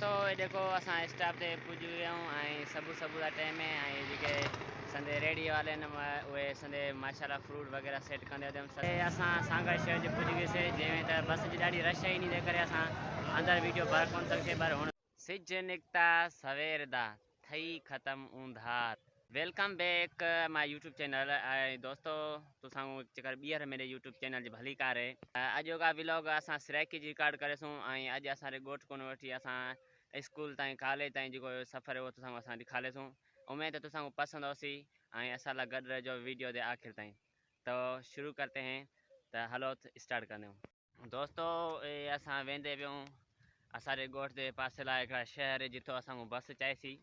दोस्तों ये देखो असां स्टॉप ते पुॼी विया आहियूं ऐं सबू जा टाइम ऐं जेके संदे रेडी वाले आहिनि उहे संदे माशाल्लाह फ्रूट वग़ैरह सेट कंदे वधियमि असां सांगड़ शहर जे पुॼी वियासीं जंहिंमें त बस जी ॾाढी रश आहे इन जे करे असां अंदरि वीडियो भर कोन सघिजे पर हुन सिज निकिता सवेर दा थई ख़तम ऊंधार। Welcome back my YouTube channel. दोस्तों तुसां जेकर ॿीहर मेरे यूट्यूब चैनल जी भली कार अॼु का व्लॉग असां सिराइकी जी रिकॉर्ड करेसूं ऐं अॼु असांजे ॻोठ कोन वठी असां स्कूल ताईं कॉलेज ताईं जेको सफ़र उहो तुसां असां ॾेखारेसूं। उम्मीद है तुसां पसंद होसी ऐं असां लाइ गॾु रहिजो वीडियो दे आखिर ताईं। तो शुरू करते हैं तो हलो स्टार्ट कंदे दोस्तों असां वेंदे पियूं असांजे ॻोठ जे पासे लाइ हिकिड़ा शहर जिथों असांखे बस चाहीसी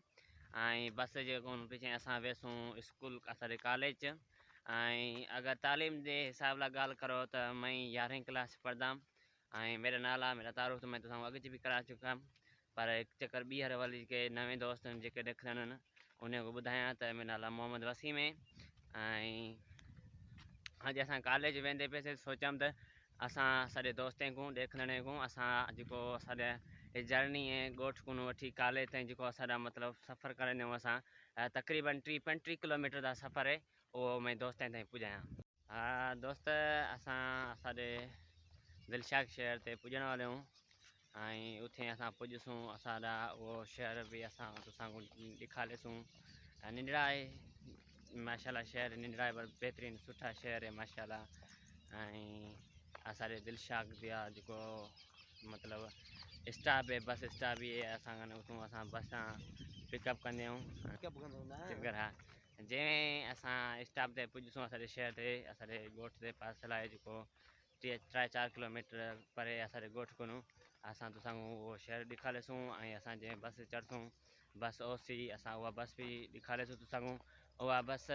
ऐं बस जे पीछे असां वेसूं स्कूल असांजे कॉलेज ऐं अगर तालीम के हिसाब लाइ ॻाल्हि करो तो मैं 11वीं क्लास पढ़ंदमि ऐं मेरा नाला मेरा तारुफ तो मैं तुसांखे अॻु भी करा चुका पर एक चक्कर ॿीहर वाली के नवे दोस्त जेके ॾिसंदा आहिनि उन को ॿुधायां त मेरा नाला मोहम्मद वसीम है। ऐं अॼु असां कॉलेज वेंदे पियासीं सोचम त असां सॼे दोस्तनि को ॾेखलणे को असां जेको असांजा जर्नी है ॻोठ कोन वठी कॉलेज ताईं जेको असांजा मतिलबु सफ़र करंदा आहियूं असां तक़रीबन 35 किलोमीटर का सफ़र है वो मैं दोस्तनि ताईं पुॼायां। हाँ दोस्त असां असांजे दिलशाद शहर ते पुॼण वाले हूँ ऐं उथे असां पुॼसूं असांजा उहो शहर भी असां तुसां ॾेखारेसूं। निंडड़ा है माशाल्लाह शहर निंडड़ा है बेहतरीन सुठा शहर है माशाल्लाह। ऐं असांजे दिलशाद दिया जो मतलब स्टाफ है बस स्टाफ भी है असां उतों असां बस पिकअप कंदे आहियूं। हाँ जैमें असां स्टाफ ते पुॼसूं असांजे शहर ते असांजे ॻोठ जे पासे लाइ जेको 3-4 किलोमीटर परे असांजे ॻोठ कोन असां तुसां वो शहर ॾेखारेसूं ऐं असां जंहिं बस चढ़सूं बस ओसी असां उहा बस भी ॾेखारेसूं तुसां उहा बस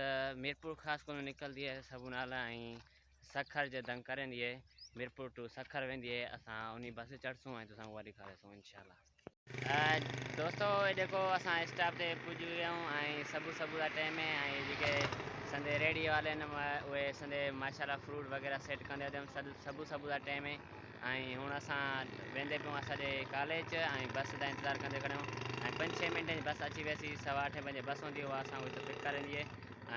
मीरपुर ख़ासि कोन निकिरंदी है सबू नाला ऐं सखर जे दंग करंदी है मीरपुर टू सखर वेंदी है असां उन बस चढ़सूं ऐं तुसां उहा ॾेखारेसूं इंशाल्लाह। दोस्तों ये देखो असां स्टॉप ते पुॼी विया आहियूं ऐं सबू जा टाइम ऐं जेके संदे रेडी वाले आहिनि उहे संदे माशाल्लाह फ्रूट वग़ैरह सेट कंदे वधियमि सबू जा टाइम ऐं हुण असां वेंदे पियूं असांजे कॉलेज ऐं बस का इंतज़ारु कंदे खड़ियूं ऐं 5-6 मिंट जी बस अची वियसीं 8:15 बजे बस हूंदी उहा असां हुते पिक करंदी है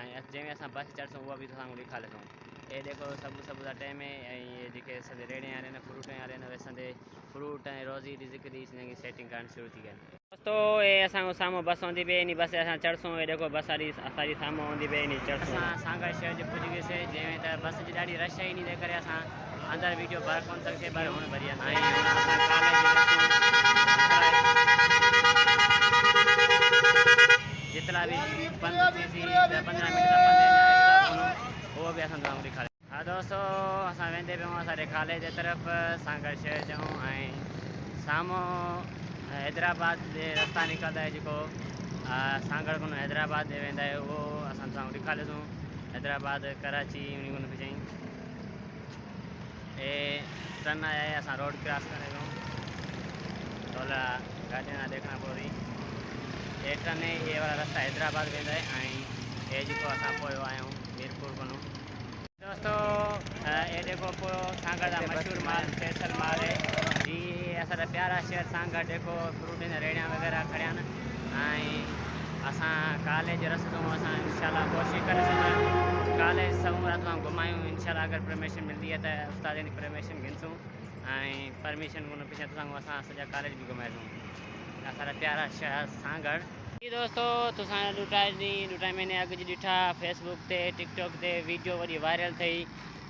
ऐं जंहिंमें असां बस चढ़सूं उहा भी तुसां ॾेखारेसूं। ये देखो सबू जा टाइम ऐं ये जेके संदे रेड़े वारे आहिनि फ्रूट वारे आहिनि उहे संदे फ्रूट ऐं रोज़ी रिज़्क जी सेटिंग करणु शुरू थी गई। दोस्तों ये असांजो साम्हूं बस हूंदी पे इन बस असां चढ़सूं ये देखो बस असांजी साम्हूं हूंदी पे इन चढ़सूं असां सांगड़ शहर जे पुॼी वियासीं जंहिंमें त बस जी ॾाढी रश आहे इन जे करे असां अंदरि वीडियो भर कोन सघिजे पर हुन भरी जितना भी बंद थी 15 मिनट वो भी असां तव्हांखे ॾेखारे। हाँ दोस्तों असां वेंदे पियूं असांजे कॉलेज जे तरफ़ सांगड़ शहर जूं ऐं साम्हूं हैदराबाद जे रस्ता निकिरंदा है जेको सांगड़ कोन हैदराबाद जे वेंदा है वो असां तव्हांखे ॾेखारेसूं। हैदराबाद कराची उन कोन पिछाई टर्न आया है असां रोड क्रॉस करे थोड़ा गाड़ियां ना देखना पड़ी ये टर्न है ये वाला रास्ता हैदराबाद वेंदा है ऐं ये जेको असां पोइ आया आहियूं मीरपुर कोन। दोस्तों ये देखो सांगड़ का मशहूर माल फैसल माल है ये असांजा प्यारा शहर सांगड़ देखो फ्रूट रेड़ियां वग़ैरह खड़ा आहिनि ऐं असां कॉलेज रस्तो असां इंशाल्लाह कोशिशि करे कॉलेज समूह रात घुमायूं इंशाल्लाह अगर परमिशन मिलती है तो उस्ताद की परमिशन घिनसूं ऐं परमिशन कोन पीछे तुसां असां सॼा कॉलेज भी घुमाईसूं असांजा प्यारा शहर सांगड़। दोस्तों तुसां ॾुटा महीने अॻु जी ॾिठा फेसबुक ते टिकटॉक ते वीडियो वरी वायरल थी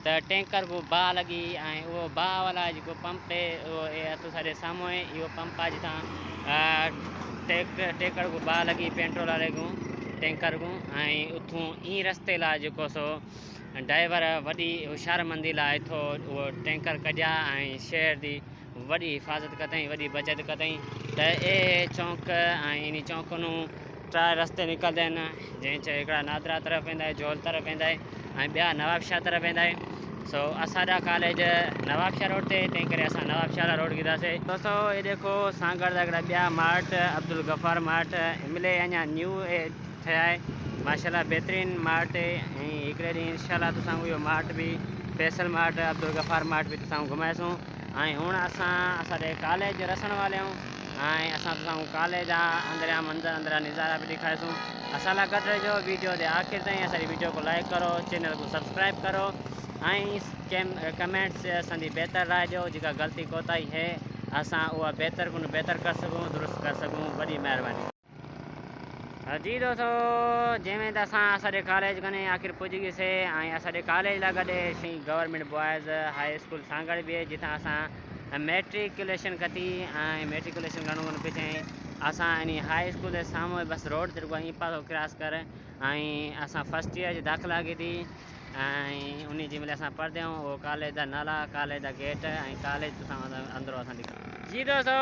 तो टैंकर को बाह लगी ऐं वो बाह वाला जो पंप है वो तुसांजे साम्हूं है इहो पंप आहे जितां टैंकर को बाह लगी पेट्रोल वाले को टैंकर को ऐं उथूं ई रस्ते लाइ जेको सो ड्राइवर वॾी हुशियारमंदी लाइ थो उहो टैंकर कढिया ऐं शहर जी वॾी हिफ़ाज़त कतई वॾी बचत कतई त ए चौंक ऐं इन चौंक नूं 3 रस्ते निकिरंदा आहिनि जंहिं हिकिड़ा नादरा तरफ़ वेंदा है जोल तरफ़ वेंदा है ऐं ॿिया नवाबशाह तरफ़ वेंदा है। सो असांजा कॉलेज नवाबशाह रोड ते तंहिं करे असां नवाबशाह रोड गिदासीं। दोस्तों ये देखो सांगड़ जा हिकिड़ा ॿिया मार्ट अब्दुल गफ़ार मार्ट मिले अञा न्यू ठहिया है माशाल्लाह बेहतरीन मार्ट है ऐं हिकिड़े ॾींहुं इंशाल्लाह तुसां इहो मार्ट भी फैसल मार्ट अब्दुल गफ़ार मार्ट भी तुसां घुमाईसूं ऐं हुण असां असांजे कॉलेज रसण वाले आहियूं ऐं असां तव्हांखे कॉलेज जा अंदरियां मंज़र अंदरियां नज़ारा भी ॾेखारीसूं। असां लाइ गॾु रहिजो वीडियो जे आख़िर ताईं। असांजी वीडियो को लाइक करो, चैनल को सब्सक्राइब करो ऐं कमेंट्स असांजी बहितर राय ॾियो। जेका ग़लती कोताही है असां उहा बेहतर कर सघूं, दुरुस्त कर सघूं। वॾी महिरबानी। जी दोस्तों, जैमें असांजे कॉलेज कने आखिर पुॼी वियासीं ऐं असांजे कॉलेज लाइ गॾु Shri government boys high school Sanghar बि आहे, जितां असां मेट्रिकुलेशन कती ऐं मेट्रिकुलेशन करणो कोन पिए चई। असां इन हाई स्कूल जे साम्हूं बस रोड ते रुगो ई पासो क्रॉस कर ऐं असां फर्स्ट ईयर जी दाख़िला कई ऐं उन जी महिल असां पढ़ंदे आहियूं। उहो कॉलेज जा नाला, कॉलेज जा गेट ऐं कॉलेज अंदरों असां जी दोस्तों,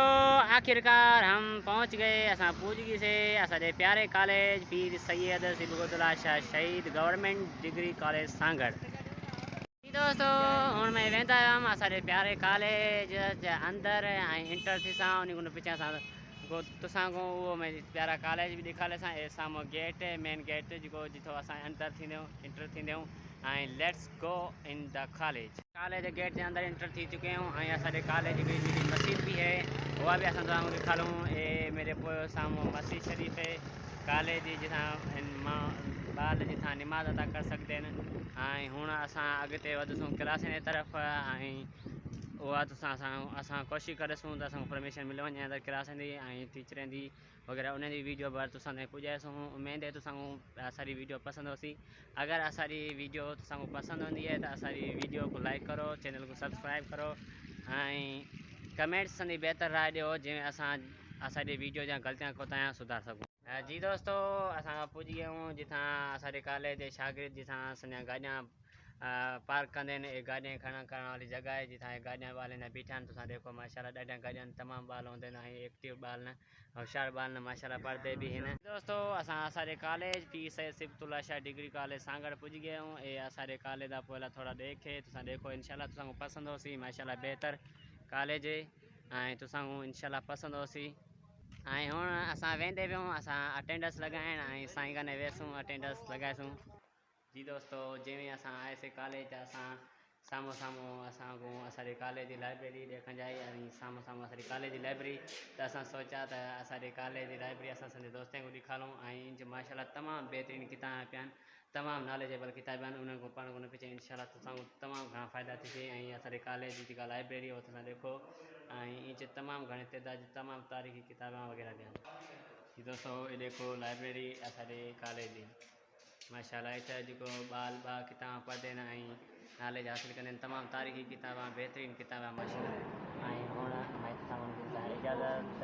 आखिरकार हम पहुंच गए, असां पूज गए असांजे प्यारे कॉलेज पीर सैयद सिबगतुल्ला शाह शहीद गवर्नमेंट डिग्री कॉलेज सांगड़। जी दोस्तों, हुन में वेंदा आहियूं असांजे प्यारे कॉलेज जे अंदर ऐं इंटर थीसां उन पिछे असां तुसां को उहो प्यारा कॉलेज भी ॾेखारे असां साम्हूं गेट, मेन गेट जेको जिथों असां इंटर थींदा आहियूं ऐं let's go in the college. College जे गेट जे अंदर इंटर थी चुके आहियूं ऐं असांजे कॉलेज जी जेकी मस्जिद भी है उहा भी असां तव्हांखे ॾेखारूं। मेरे पोइ साम्हूं मस्जिद शरीफ़ है कॉलेज जी, जिथां ॿार जिथां नमाज़ अदा कर सघंदा आहिनि। ऐं हुण असां अॻिते वधूं क्लासनि जी तरफ़ ऐं उहा असां कोशिशि करेसूं त असांखे परमिशन मिली वञे अंदरि क्लासनि जी ऐं टीचरनि जी वग़ैरह उन जी वीडियो बार तुसां ताईं पुॼाएसूं। उमेद है तुसां असांजी वीडियो पसंदि होसी। अगर असांजी वीडियो तुसां पसंद हूंदी है तो असांजी वीडियो को लाइक करो, चैनल को सब्सक्राइब करो ऐं कमेंट्स असांजी बहितर राय ॾियो, जंहिं असांजी वीडियो जा ग़लतियां कोताहियां सुधार सघूं। जी दोस्तों, असां पुॼी विया आहियूं जिथां असांजे कॉलेज जे शागिर्द जिथां असांजा गाॾियां पार्क कंदे आहिनि। गाॾियां खड़ा करण वाली जगह है जिथां गाॾियां ॿार बीठा आहिनि। तुसां देखो माशाल्लाह ॾाढियां गाॾियां तमामु ॿार हूंदा आहिनि ऐं एक्टिव ॿार न, होशियार ॿार न, माशाल्लाह पढ़दे भी हिन। दोस्तों, असांजे कॉलेज पीर सैयद सिबगतुल्ला शाह डिग्री कॉलेज सांगड़ पुॼी गए हूँ। ये असांजे कॉलेज का पहला थोड़ा देखे तुसां देखो, इंशाल्लाह तुसां पसंद होसी। माशाल्लाह बेहतर कॉलेज है ऐं तुसां इंशाल्लाह पसंद होसी। ऐं हुण असां वेंदे वियूं असां अटेंडेंस लगाइण ऐं साईं कने वेसूं अटेंडेंस लगाएसूं। जी दोस्तों, जंहिं असां आयासीं कॉलेज असां साम्हूं असांजे कॉलेज जी लाइब्रेरी ॾेखण जाई ऐं साम्हूं असांजी कॉलेज जी लाइब्रेरी। त असां सोचा त असांजे कॉलेज जी लाइब्रेरी असां असांजे दोस्तनि को ॾेखारूं ऐं माशाल्लाह तमामु बहितरीन किताब पिया आहिनि, तमामु नॉलेजेबल किताब आहिनि। उन्हनि को पढ़ण को न पिए चई। इंशाल्लाह तुसां तमामु घणा फ़ाइदा थींदे ऐं असांजे कॉलेज जी जेका लाइब्रेरी आहे उहो तुसां देखो ऐं इन तमामु घणे तइदाद जी तमामु तारीख़ी किताबां वग़ैरह भी आहिनि। दोस्तों, ये देखो लाइब्रेरी असांजे कॉलेज जी माशाल्लाह इतना जो ॿार किताब पढ़ते हैं ऐं नॉलेज हासिल कंदा आहिनि। तमामु तारीख़ी किताबां, बेहतरीन किताबां माशाल्लाह। ऐं हुण इजाज़त।